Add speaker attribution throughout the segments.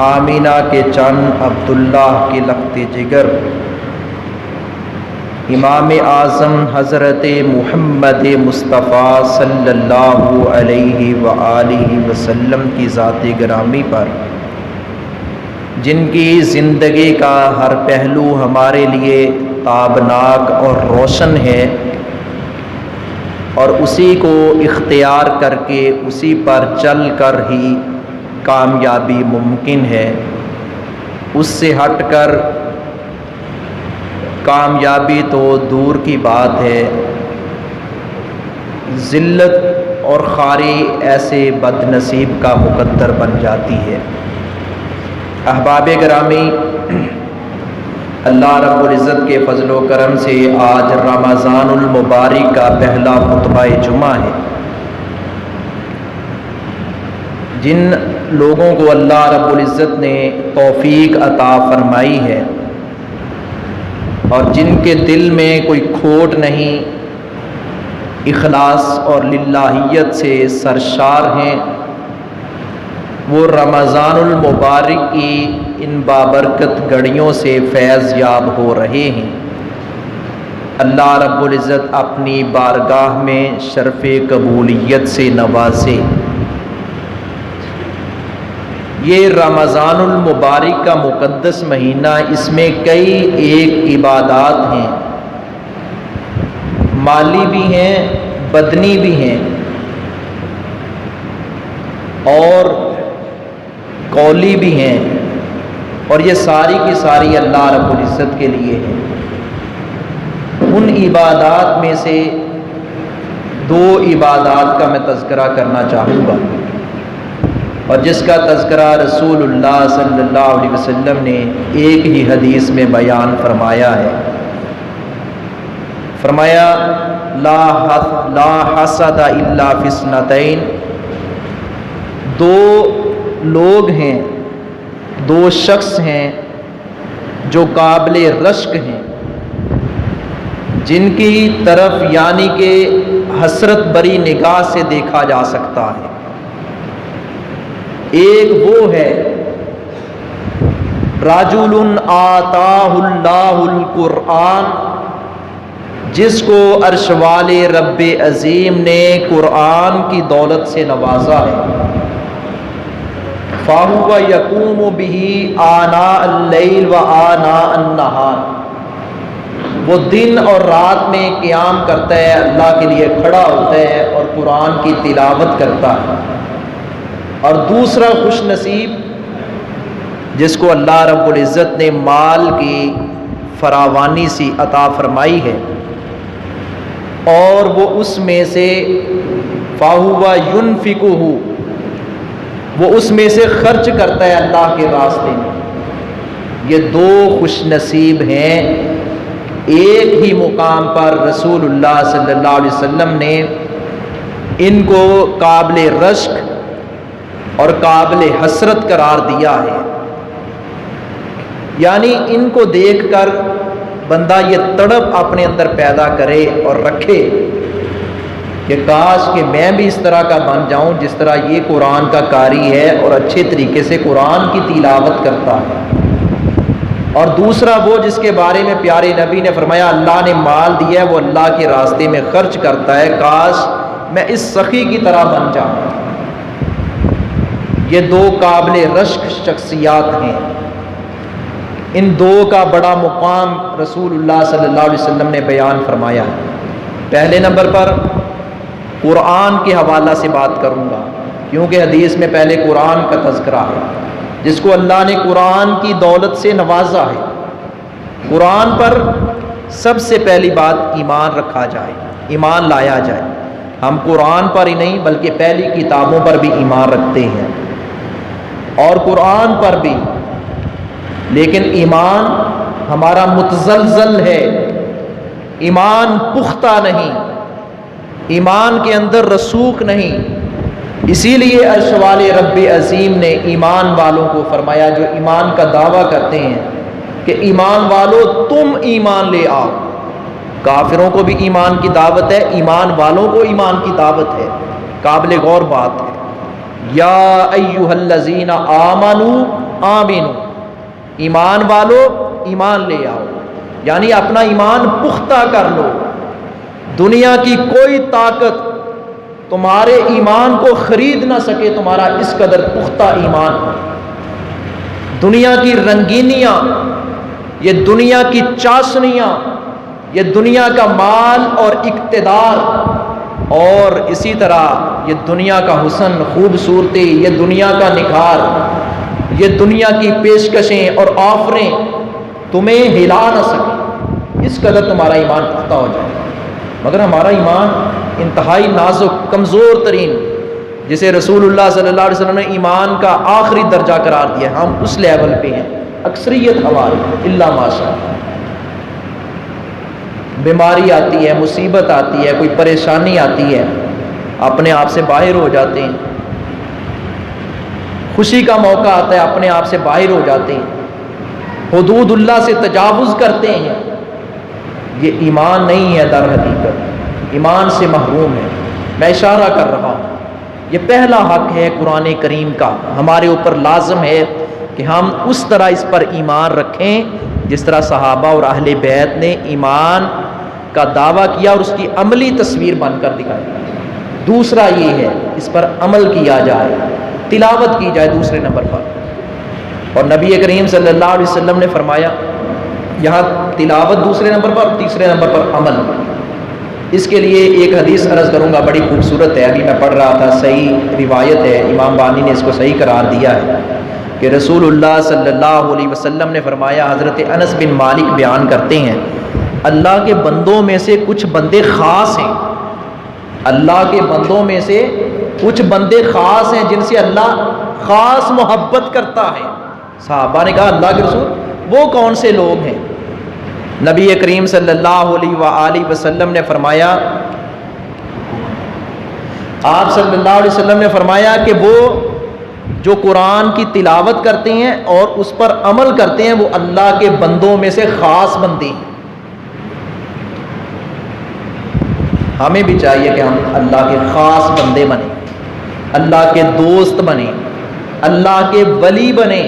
Speaker 1: آمینہ کے چند عبداللہ کے لخت جگر، امام اعظم حضرت محمد مصطفیٰ صلی اللہ علیہ وآلہ وسلم کی ذات گرامی پر، جن کی زندگی کا ہر پہلو ہمارے لیے تابناک اور روشن ہے، اور اسی کو اختیار کر کے اسی پر چل کر ہی کامیابی ممکن ہے، اس سے ہٹ کر کامیابی تو دور کی بات ہے، ذلت اور خواری ایسے بد نصیب کا مقدر بن جاتی ہے۔ احباب گرامی، اللہ رب العزت کے فضل و کرم سے آج رمضان المبارک کا پہلا خطبہ جمعہ ہے۔ جن لوگوں کو اللہ رب العزت نے توفیق عطا فرمائی ہے اور جن کے دل میں کوئی کھوٹ نہیں، اخلاص اور للہیت سے سرشار ہیں، وہ رمضان المبارک کی ان بابرکت گھڑیوں سے فیض یاب ہو رہے ہیں۔ اللہ رب العزت اپنی بارگاہ میں شرف قبولیت سے نوازے۔ یہ رمضان المبارک کا مقدس مہینہ، اس میں کئی ایک عبادات ہیں، مالی بھی ہیں، بدنی بھی ہیں اور قولی بھی ہیں، اور یہ ساری کی ساری اللہ رب العزت کے لیے ہیں۔ ان عبادات میں سے دو عبادات کا میں تذکرہ کرنا چاہوں گا، اور جس کا تذکرہ رسول اللہ صلی اللہ علیہ وسلم نے ایک ہی حدیث میں بیان فرمایا ہے۔ فرمایا لا حسد الا فی اثنتین، دو لوگ ہیں، دو شخص ہیں جو قابل رشک ہیں، جن کی طرف یعنی کہ حسرت بری نگاہ سے دیکھا جا سکتا ہے۔ ایک وہ ہے رجل آتاہ اللہ القرآن، جس کو عرش والے رب عظیم نے قرآن کی دولت سے نوازا ہے، فَهُوَ يَقُومُ بِهِ آنَاءَ اللَّيْلِ وَآنَاءَ النَّهَارِ، وہ دن اور رات میں قیام کرتا ہے، اللہ کے لیے کھڑا ہوتا ہے اور قرآن کی تلاوت کرتا ہے۔ اور دوسرا خوش نصیب، جس کو اللہ رب العزت نے مال کی فراوانی سی عطا فرمائی ہے، اور وہ اس میں سے فَهُوَ يُنْفِقُهُ، وہ اس میں سے خرچ کرتا ہے اللہ کے راستے میں۔ یہ دو خوش نصیب ہیں۔ ایک ہی مقام پر رسول اللہ صلی اللہ علیہ وسلم نے ان کو قابل رشک اور قابل حسرت قرار دیا ہے، یعنی ان کو دیکھ کر بندہ یہ تڑپ اپنے اندر پیدا کرے اور رکھے کہ کاش کہ میں بھی اس طرح کا بن جاؤں جس طرح یہ قرآن کا قاری ہے اور اچھے طریقے سے قرآن کی تلاوت کرتا ہے۔ اور دوسرا وہ جس کے بارے میں پیارے نبی نے فرمایا اللہ نے مال دیا ہے، وہ اللہ کے راستے میں خرچ کرتا ہے، کاش میں اس سخی کی طرح بن جاؤں۔ یہ دو قابل رشک شخصیات ہیں۔ ان دو کا بڑا مقام رسول اللہ صلی اللہ علیہ وسلم نے بیان فرمایا ہے۔ پہلے نمبر پر قرآن کے حوالہ سے بات کروں گا، کیونکہ حدیث میں پہلے قرآن کا تذکرہ ہے، جس کو اللہ نے قرآن کی دولت سے نوازا ہے۔ قرآن پر سب سے پہلی بات ایمان رکھا جائے، ایمان لایا جائے۔ ہم قرآن پر ہی نہیں بلکہ پہلی کتابوں پر بھی ایمان رکھتے ہیں، اور قرآن پر بھی، لیکن ایمان ہمارا متزلزل ہے، ایمان پختہ نہیں، ایمان کے اندر رسوخ نہیں۔ اسی لیے عرش والے رب عظیم نے ایمان والوں کو فرمایا، جو ایمان کا دعویٰ کرتے ہیں، کہ ایمان والو تم ایمان لے آؤ۔ کافروں کو بھی ایمان کی دعوت ہے، ایمان والوں کو ایمان کی دعوت ہے، قابل غور بات ہے۔ یا ایھا الذین آمنوا آمینو، ایمان والو ایمان لے آؤ، یعنی اپنا ایمان پختہ کر لو۔ دنیا کی کوئی طاقت تمہارے ایمان کو خرید نہ سکے، تمہارا اس قدر پختہ ایمان ہو۔ دنیا کی رنگینیاں، یہ دنیا کی چاشنیاں، یہ دنیا کا مال اور اقتدار، اور اسی طرح یہ دنیا کا حسن، خوبصورتی، یہ دنیا کا نکھار، یہ دنیا کی پیشکشیں اور آفریں تمہیں ہلا نہ سکیں، اس قدر تمہارا ایمان پختہ ہو جائے۔ مگر ہمارا ایمان انتہائی نازک، کمزور ترین، جسے رسول اللہ صلی اللہ علیہ وسلم نے ایمان کا آخری درجہ قرار دیا، ہم اس لیول پہ ہیں، اکثریت ہماری الا ماشاء اللہ۔ بیماری آتی ہے، مصیبت آتی ہے، کوئی پریشانی آتی ہے، اپنے آپ سے باہر ہو جاتے ہیں، خوشی کا موقع آتا ہے، اپنے آپ سے باہر ہو جاتے ہیں، حدود اللہ سے تجاوز کرتے ہیں۔ یہ ایمان نہیں ہے، در حقیقت ایمان سے محروم ہے۔ میں اشارہ کر رہا ہوں، یہ پہلا حق ہے قرآن کریم کا، ہمارے اوپر لازم ہے کہ ہم اس طرح اس پر ایمان رکھیں جس طرح صحابہ اور اہل بیت نے ایمان کا دعویٰ کیا اور اس کی عملی تصویر بن کر دکھائی۔ دوسرا یہ ہے اس پر عمل کیا جائے، تلاوت کی جائے دوسرے نمبر پر۔ اور نبی کریم صلی اللہ علیہ وسلم نے فرمایا، یہاں تلاوت دوسرے نمبر پر، تیسرے نمبر پر عمل۔ اس کے لیے ایک حدیث عرض کروں گا، بڑی خوبصورت ہے، ابھی میں پڑھ رہا تھا، صحیح روایت ہے، امام بانی نے اس کو صحیح قرار دیا ہے کہ رسول اللہ صلی اللہ علیہ وسلم نے فرمایا، حضرت انس بن مالک بیان کرتے ہیں، اللہ کے بندوں میں سے کچھ بندے خاص ہیں، اللہ کے بندوں میں سے کچھ بندے خاص ہیں جن سے اللہ خاص محبت کرتا ہے۔ صحابہ نے کہا اللہ کے رسول وہ کون سے لوگ ہیں؟ نبی کریم صلی اللہ علیہ وآلہ وسلم نے فرمایا، آپ صلی اللہ علیہ وسلم نے فرمایا کہ وہ جو قرآن کی تلاوت کرتے ہیں اور اس پر عمل کرتے ہیں، وہ اللہ کے بندوں میں سے خاص بندے ہیں۔ ہمیں بھی چاہیے کہ ہم اللہ کے خاص بندے بنیں، اللہ کے دوست بنیں، اللہ کے ولی بنیں،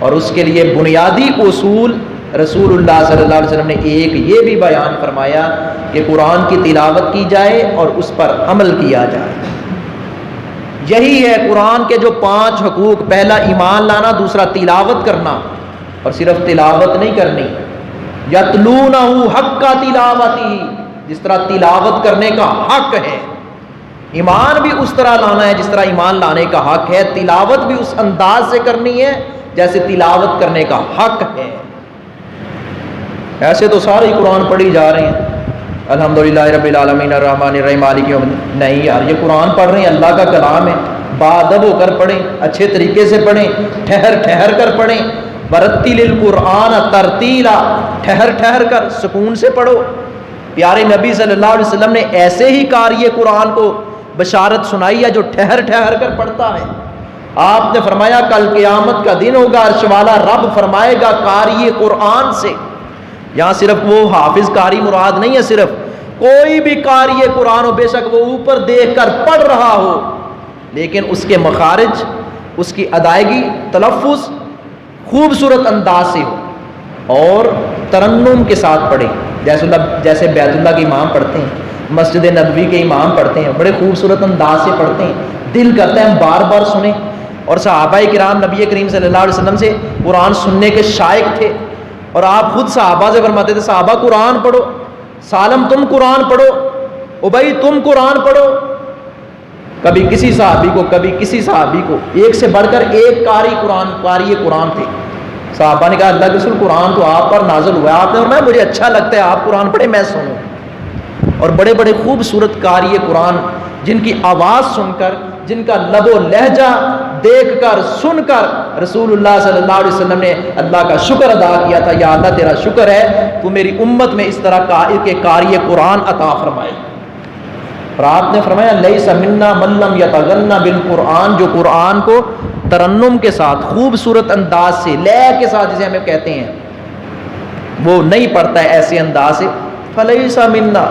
Speaker 1: اور اس کے لیے بنیادی اصول رسول اللہ صلی اللہ علیہ وسلم نے ایک یہ بھی بیان فرمایا کہ قرآن کی تلاوت کی جائے اور اس پر عمل کیا جائے۔ یہی ہے قرآن کے جو 5 حقوق، پہلا ایمان لانا، دوسرا تلاوت کرنا، اور صرف تلاوت نہیں کرنی، یتلونہ حق تلاوتہ، جس طرح تلاوت کرنے کا حق ہے، ایمان بھی اس طرح لانا ہے جس طرح ایمان لانے کا حق ہے، تلاوت بھی اس انداز سے کرنی ہے جیسے تلاوت کرنے کا حق ہے۔ ایسے تو سارے قرآن پڑھی جا رہے ہیں، الحمدللہ رب العالمین الرحمن الرحیم مالک یوم الدین، نہیں یار، یہ قرآن پڑھ رہے ہیں، اللہ کا کلام ہے، باادب ہو کر پڑھیں، اچھے طریقے سے پڑھیں، ٹھہر کر پڑھیں، ورتل القرآن ترتیلا، ٹھہر کر سکون سے پڑھو۔ پیارے نبی صلی اللہ علیہ وسلم نے ایسے ہی قاری قرآن کو بشارت سنائی ہے جو ٹھہر کر پڑھتا ہے۔ آپ نے فرمایا کل قیامت کا دن ہوگا، عرش والا رب فرمائے گا قاری قرآن سے، یہاں صرف وہ حافظ قاری مراد نہیں ہے، صرف کوئی بھی قاری قرآن ہو، بے شک وہ اوپر دیکھ کر پڑھ رہا ہو، لیکن اس کے مخارج، اس کی ادائیگی، تلفظ خوبصورت انداز سے ہو اور ترنم کے ساتھ پڑھے، جیسے بیت اللہ کے امام پڑھتے ہیں، مسجد نبوی کے امام پڑھتے ہیں، بڑے خوبصورت انداز سے پڑھتے ہیں، دل کرتا ہے ہم بار بار سنیں۔ اور صحابہ کرام نبی کریم صلی اللہ علیہ وسلم سے قرآن سننے کے شائق تھے، اور آپ خود صحابہ سے فرماتے تھے صحابہ قرآن پڑھو، سالم تم قرآن پڑھو، ابئی تم قرآن پڑھو۔ کبھی کسی صحابی کو ایک سے بڑھ کر ایک قاری قرآن تھے۔ صحابہ نے کہا اللہ کے رسول قرآن تو آپ پر نازل ہوا ہے، آپ نے فرمایا مجھے اچھا لگتا ہے آپ قرآن پڑھیں میں سنوں۔ اور بڑے بڑے خوبصورت قاری قرآن جن کی آواز سن کر، جن کا لب و لہجہ دیکھ کر، سن کر رسول اللہ صلی اللہ علیہ وسلم نے اللہ کا شکر ادا کیا تھا، یا اللہ تیرا شکر ہے تو میری امت میں اس طرح کے قاری قرآن عطا فرمائے۔ اور آپ نے فرمایا لیس منا من لم یتغنى بالقرآن، جو قرآن کو ترنم کے ساتھ، خوبصورت انداز سے، لے کے ساتھ جسے ہمیں کہتے ہیں، وہ نہیں پڑھتا ہے ایسے انداز سے، فلیس منا،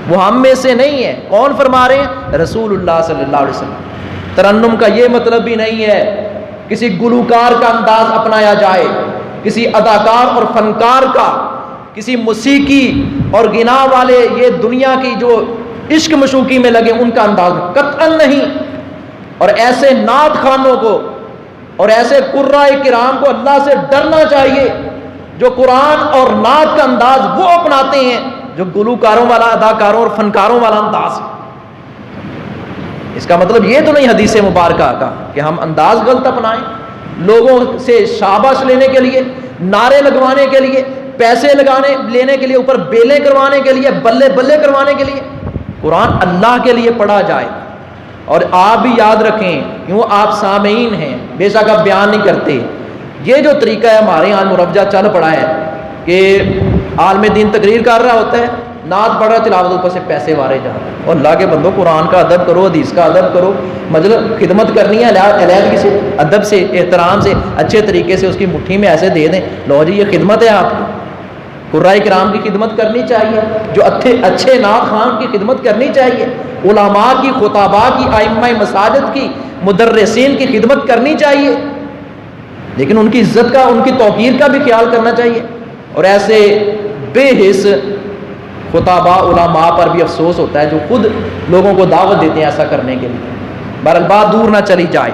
Speaker 1: وہ ہم میں سے نہیں ہے۔ کون فرما رہے ہیں؟ رسول اللہ صلی اللہ علیہ وسلم۔ ترنم کا یہ مطلب بھی نہیں ہے کسی گلوکار کا انداز اپنایا جائے، کسی اداکار اور فنکار کا، کسی موسیقی اور غنا والے یہ دنیا کی جو عشق مشوقی میں لگے ان کا انداز قطعاً نہیں. اور ایسے نعت خوانوں کو اور ایسے قرائے کرام کو اللہ سے ڈرنا چاہیے جو قرآن اور نعت کا انداز وہ اپناتے ہیں جو گلوکاروں والا، اداکاروں اور فنکاروں والا انداز. اس کا مطلب یہ تو نہیں حدیث مبارکہ کا کہ ہم انداز غلط اپنائیں، لوگوں سے شاباش لینے کے لیے، نعرے لگوانے کے لیے، پیسے لینے کے لیے، اوپر بیلیں کروانے کے لیے، بلے بلے کروانے کے لیے. قرآن اللہ کے لیے پڑھا جائے. اور آپ بھی یاد رکھیں، کیوں آپ سامعین ہیں، بے شک آپ بیان نہیں کرتے. یہ جو طریقہ ہے ہمارے یہاں مروجہ چل پڑا ہے کہ عالم دین تقریر کر رہا ہوتا ہے، نعت پڑھ رہا ہے، تلاوت اوپر سے پیسے وارے جا رہے ہیں. اور اللہ کے بندو قرآن کا ادب کرو، حدیث کا ادب کرو. مطلب خدمت کرنی ہے علیحدگی سے، ادب سے، احترام سے، اچھے طریقے سے اس کی مٹھی میں ایسے دے دیں، لو جی یہ خدمت ہے آپ کی. قرائے کرام کی خدمت کرنی چاہیے، جو اچھے نعت خوان کی خدمت کرنی چاہیے، علماء کی، خطباء کی، ائمہ مساجد کی، مدرسین کی خدمت کرنی چاہیے، لیکن ان کی عزت کا، ان کی توقیر کا بھی خیال کرنا چاہیے. اور ایسے بے حس خطباء علماء پر بھی افسوس ہوتا ہے جو خود لوگوں کو دعوت دیتے ہیں ایسا کرنے کے لیے. بہرحال بات دور نہ چلی جائے.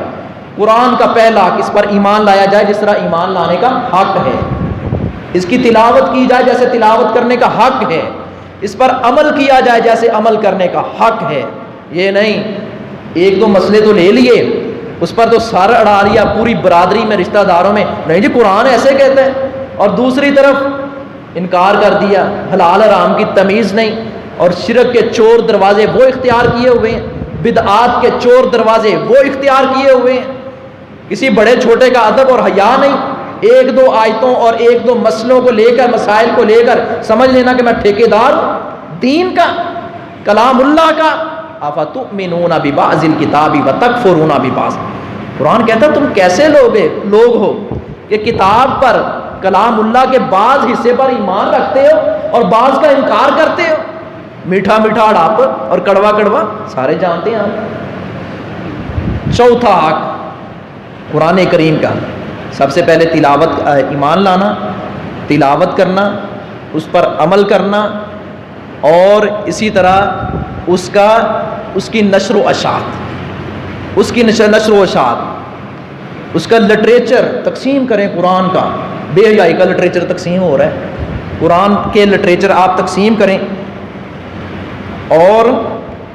Speaker 1: قرآن کا پہلا حق، اس پر ایمان لایا جائے جس طرح ایمان لانے کا حق ہے. اس کی تلاوت کی جائے جیسے تلاوت کرنے کا حق ہے. اس پر عمل کیا جائے جیسے عمل کرنے کا حق ہے. یہ نہیں ایک دو مسئلے تو لے لیے، اس پر تو سر اڑا لیا پوری برادری میں، رشتہ داروں میں، نہیں جی قرآن ایسے کہتا ہے، اور دوسری طرف انکار کر دیا، حلال حرام کی تمیز نہیں، اور شرک کے چور دروازے وہ اختیار کیے ہوئے ہیں، بدعات کے چور دروازے وہ اختیار کیے ہوئے ہیں. کسی بڑے چھوٹے کا ادب اور حیا نہیں. ایک دو آیتوں اور ایک دو مسئلوں کو لے کر، مسائل کو لے کر سمجھ لینا کہ میں ٹھیکیدار دین کا، کلام اللہ کا. افتؤمنون ببعض الکتاب وتکفرون ببعض. قرآن کہتا ہے تم کیسے لوگ ہو کہ کتاب پر، کلام اللہ کے بعض حصے پر ایمان رکھتے ہو اور بعض کا انکار کرتے ہو. میٹھا میٹھا اڑاپ اور کڑوا کڑوا سارے جانتے ہیں آپ. چوتھا حق قرآن کریم کا، سب سے پہلے تلاوت، ایمان لانا، تلاوت کرنا، اس پر عمل کرنا، اور اسی طرح اس کی نشر و اشاعت، اس کی نشر و اشاعت، اس کا لٹریچر تقسیم کریں. قرآن کا بے حیائی کا لٹریچر تقسیم ہو رہا ہے، قرآن کے لٹریچر آپ تقسیم کریں. اور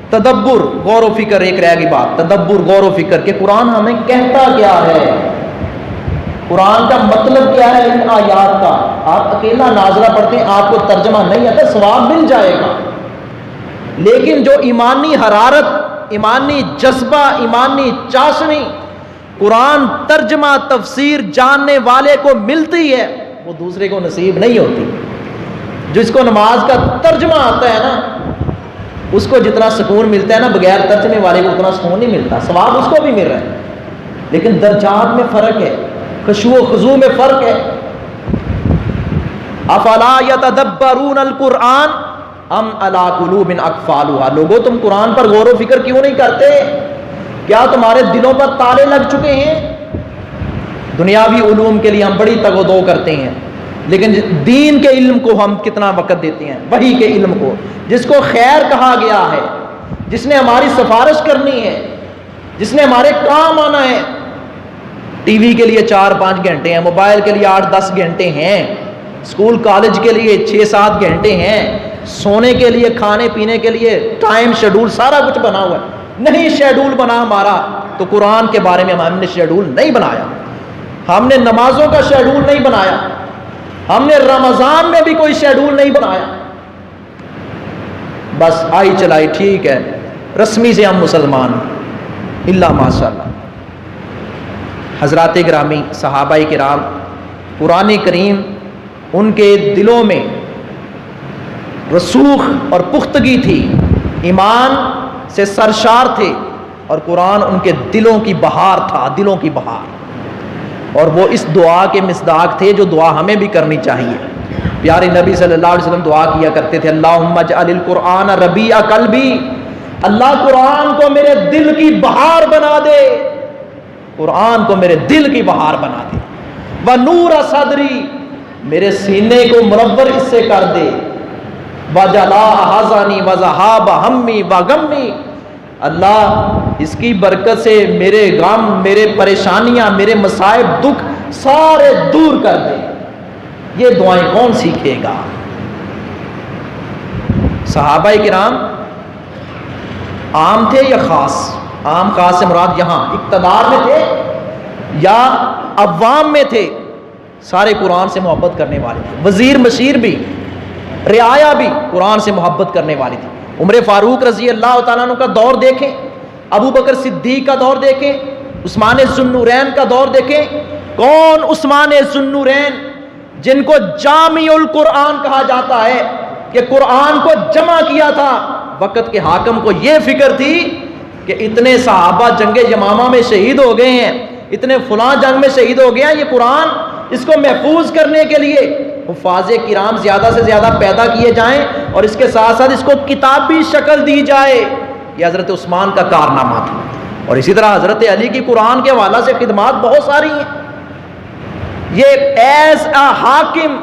Speaker 1: تدبر، غور و فکر، ایک رہ گئی بات، تدبر، غور و فکر کہ قرآن ہمیں کہتا کیا ہے، قرآن کا مطلب کیا ہے ان آیات کا. آپ اکیلا نازلہ پڑھتے ہیں، آپ کو ترجمہ نہیں آتا، ثواب مل جائے گا، لیکن جو ایمانی حرارت، ایمانی جذبہ، ایمانی چاشنی قرآن ترجمہ تفسیر جاننے والے کو ملتی ہے وہ دوسرے کو نصیب نہیں ہوتی. جس کو نماز کا ترجمہ آتا ہے نا، اس کو جتنا سکون ملتا ہے نا، بغیر ترجمے والے کو اتنا سکون نہیں ملتا. ثواب اس کو بھی مل رہا ہے، لیکن درجات میں فرق ہے، خشوع و خضوع میں فرق ہے. افلا یتدبرون القرآن ام علی قلوب اقفالها. لوگوں تم قرآن پر غور و فکر کیوں نہیں کرتے؟ کیا تمہارے دلوں پر تالے لگ چکے ہیں؟ دنیاوی علوم کے لیے ہم بڑی تگ و دو کرتے ہیں، لیکن دین کے علم کو ہم کتنا وقت دیتے ہیں، وحی کے علم کو، جس کو خیر کہا گیا ہے، جس نے ہماری سفارش کرنی ہے، جس نے ہمارے کام آنا ہے. ٹی وی کے لیے 4-5 گھنٹے ہیں، موبائل کے لیے 8-10 گھنٹے ہیں، اسکول کالج کے لیے 6-7 گھنٹے ہیں، سونے کے لیے، کھانے پینے کے لیے ٹائم شیڈول سارا کچھ بنا ہوا ہے. نہیں شیڈول بنا ہمارا تو قرآن کے بارے میں ہم نے شیڈول نہیں بنایا، ہم نے نمازوں کا شیڈول نہیں بنایا، ہم نے رمضان میں بھی کوئی شیڈول نہیں بنایا. بس آئی چلائی ٹھیک ہے، رسمی سے ہم مسلمان ہیں اللہ ماشاء اللہ. حضرات گرامی، صحابہ کرام، قرآن کریم ان کے دلوں میں رسوخ اور پختگی تھی، ایمان سے سرشار تھے، اور قرآن ان کے دلوں کی بہار تھا، دلوں کی بہار. اور وہ اس دعا کے مصداق تھے جو دعا ہمیں بھی کرنی چاہیے. پیارے نبی صلی اللہ علیہ وسلم دعا کیا کرتے تھے، اللہم اجعل القرآن ربیع قلبی. اللہ قرآن کو میرے دل کی بہار بنا دے. قرآن کو میرے دل کی بہار بنا دے، وَنُورَ صَدْرِي، میرے سینے کو منور اس سے کر دے، وَجَلَاءَ حَزَنِي وَذَهَابَ هَمِّي وَغَمِّي، اللہ اس کی برکت سے میرے غم، میرے پریشانیاں، میرے مصائب، دکھ سارے دور کر دے۔ یہ دعائیں کون سیکھے گا؟ صحابہ کرام عام تھے یا خاص؟ عام خاص سے مراد یہاں اقتدار میں تھے یا عوام میں تھے؟ سارے قرآن سے محبت کرنے والے تھے، وزیر مشیر بھی، رعایا بھی قرآن سے محبت کرنے والی تھی۔ عمر فاروق رضی اللہ تعالیٰ عنہ کا دور دیکھیں، ابو بکر صدیق کا دور دیکھیں، عثمان ذوالنورین کا دور دیکھیں۔ کون عثمان ذوالنورین جن کو جامع القرآن کہا جاتا ہے کہ قرآن کو جمع کیا تھا؟ وقت کے حاکم کو یہ فکر تھی کہ اتنے صحابہ جنگ یمامہ میں شہید ہو گئے ہیں، اتنے فلاں جنگ میں شہید ہو گئے ہیں، یہ قرآن اس کو محفوظ کرنے کے لیے حفاظ کرام زیادہ سے زیادہ پیدا کیے جائیں اور اس کے ساتھ ساتھ اس کو کتابی شکل دی جائے۔ یہ حضرت عثمان کا کارنامہ تھا۔ اور اسی طرح حضرت علی کی قرآن کے حوالے سے خدمات بہت ساری ہیں۔ یہ ایز اے حاکم،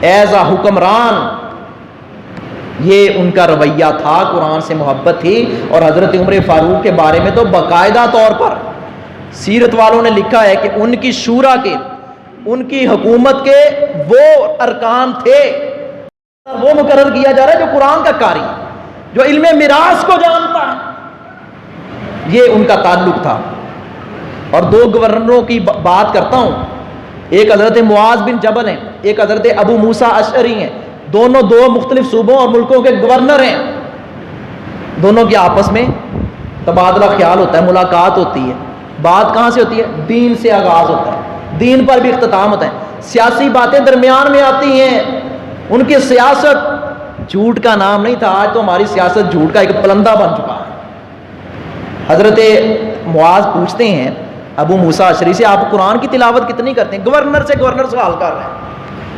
Speaker 1: ایز اے حکمران، یہ ان کا رویہ تھا، قرآن سے محبت تھی۔ اور حضرت عمر فاروق کے بارے میں تو باقاعدہ طور پر سیرت والوں نے لکھا ہے کہ ان کی شورا کے، ان کی حکومت کے وہ ارکان تھے، وہ مقرر کیا جا رہا ہے جو قرآن کا قاری، جو علم میراث کو جانتا ہے، یہ ان کا تعلق تھا۔ اور دو گورنروں کی بات کرتا ہوں، ایک حضرت معاذ بن جبل ہیں، ایک حضرت ابو موسیٰ اشعری ہیں، دونوں دو مختلف صوبوں اور ملکوں کے گورنر ہیں۔ دونوں کے آپس میں تبادلہ خیال ہوتا ہے، ملاقات ہوتی ہے۔ بات کہاں سے ہوتی ہے؟ دین سے آغاز ہوتا ہے، دین پر بھی اختتام ہوتا ہے، سیاسی باتیں درمیان میں آتی ہیں۔ ان کی سیاست جھوٹ کا نام نہیں تھا، آج تو ہماری سیاست جھوٹ کا ایک پلندہ بن چکا ہے۔ حضرت معاذ پوچھتے ہیں ابو موسیٰ اشعری سے، آپ قرآن کی تلاوت کتنی کرتے ہیں؟ گورنر سے گورنر سوال کر رہے ہیں۔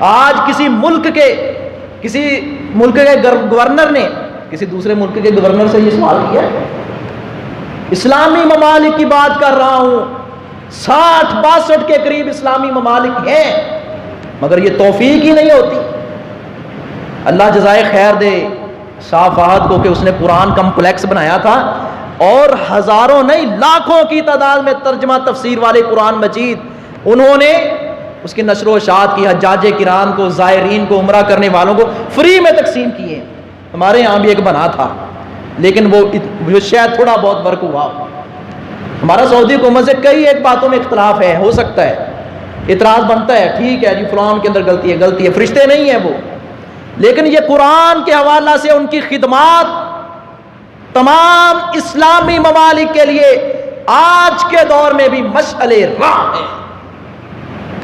Speaker 1: آج کسی ملک کے گورنر نے کسی دوسرے ملک کے گورنر سے یہ سوال کیا؟ اسلامی ممالک کی بات کر رہا ہوں، 60-62 کے قریب اسلامی ممالک ہیں، مگر یہ توفیق ہی نہیں ہوتی۔ اللہ جزائے خیر دے شاہ فہد کو کہ اس نے قرآن کمپلیکس بنایا تھا اور ہزاروں نہیں لاکھوں کی تعداد میں ترجمہ تفسیر والے قرآن مجید انہوں نے اس کی نشر و اشاعت کی، حجاج کرام کو، زائرین کو، عمرہ کرنے والوں کو فری میں تقسیم کیے۔ ہمارے یہاں بھی ایک بنا تھا، لیکن وہ شاید تھوڑا بہت ورک ہوا۔ ہمارا سعودی حکومت سے کئی ایک باتوں میں اختلاف ہے، ہو سکتا ہے اعتراض بنتا ہے، ٹھیک ہے جی فلان کے اندر غلطی ہے، فرشتے نہیں ہیں وہ، لیکن یہ قرآن کے حوالہ سے ان کی خدمات تمام اسلامی ممالک کے لیے آج کے دور میں بھی مشعل راہ ہے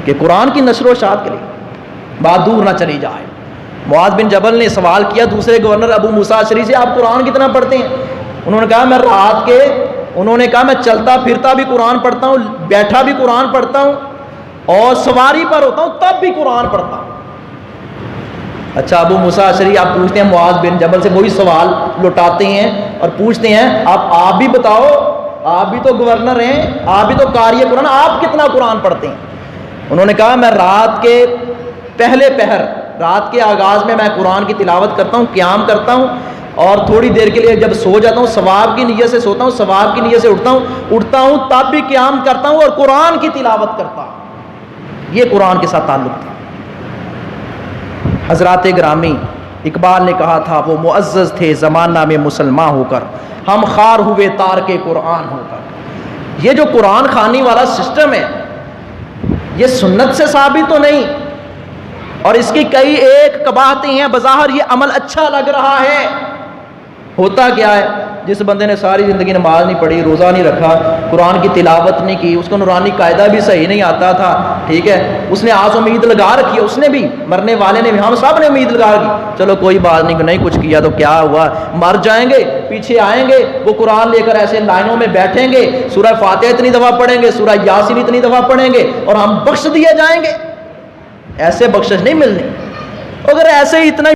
Speaker 1: کہ قرآن کی نشر و اشاعت کے لیے بات دور نہ چلی جائے۔ معاذ بن جبل نے سوال کیا دوسرے گورنر ابو موسیٰ اشعری سے، آپ قرآن کتنا پڑھتے ہیں؟ انہوں نے کہا میں چلتا پھرتا بھی قرآن پڑھتا ہوں، بیٹھا بھی قرآن پڑھتا ہوں، اور سواری پر ہوتا ہوں تب بھی قرآن پڑھتا ہوں۔ اچھا ابو موسیٰ اشعری آپ پوچھتے ہیں معاذ بن جبل سے وہی سوال لوٹاتے ہیں اور پوچھتے ہیں آپ بھی بتاؤ، آپ بھی تو گورنر ہیں، آپ بھی تو قاری قرآن، آپ کتنا قرآن پڑھتے ہیں؟ انہوں نے کہا میں رات کے پہلے پہر، رات کے آغاز میں قرآن کی تلاوت کرتا ہوں، قیام کرتا ہوں، اور تھوڑی دیر کے لیے جب سو جاتا ہوں ثواب کی نیت سے سوتا ہوں، ثواب کی نیت سے اٹھتا ہوں تب بھی قیام کرتا ہوں اور قرآن کی تلاوت کرتا ہوں۔ یہ قرآن کے ساتھ تعلق تھا۔ حضرات گرامی، اقبال نے کہا تھا وہ معزز تھے زمانہ میں مسلمان ہو کر، ہم خار ہوئے تارک قرآن ہو کر۔ یہ جو قرآن خوانی والا سسٹم ہے یہ سنت سے ثابت تو نہیں، اور اس کی کئی ایک قباحتیں ہیں، بظاہر یہ عمل اچھا لگ رہا ہے۔ ہوتا کیا ہے، جس بندے نے ساری زندگی نماز نہیں پڑھی، روزہ نہیں رکھا، قرآن کی تلاوت نہیں کی، اس کو نورانی قاعدہ بھی صحیح نہیں آتا تھا، ٹھیک ہے، اس نے آس امید لگا رکھی ہے، اس نے بھی، مرنے والے نے بھی، ہم سب نے امید لگا رکھی، چلو کوئی بات نہیں کچھ کیا تو کیا ہوا، مر جائیں گے، پیچھے آئیں گے، وہ قرآن لے کر ایسے لائنوں میں بیٹھیں گے، سورہ فاتحہ اتنی دفعہ پڑھیں گے، سورہ یاسین اتنی دفعہ پڑھیں گے اور ہم بخش دیے جائیں گے۔ ایسے بخشش نہیں ملنی، اگر ایسے ہی اتنا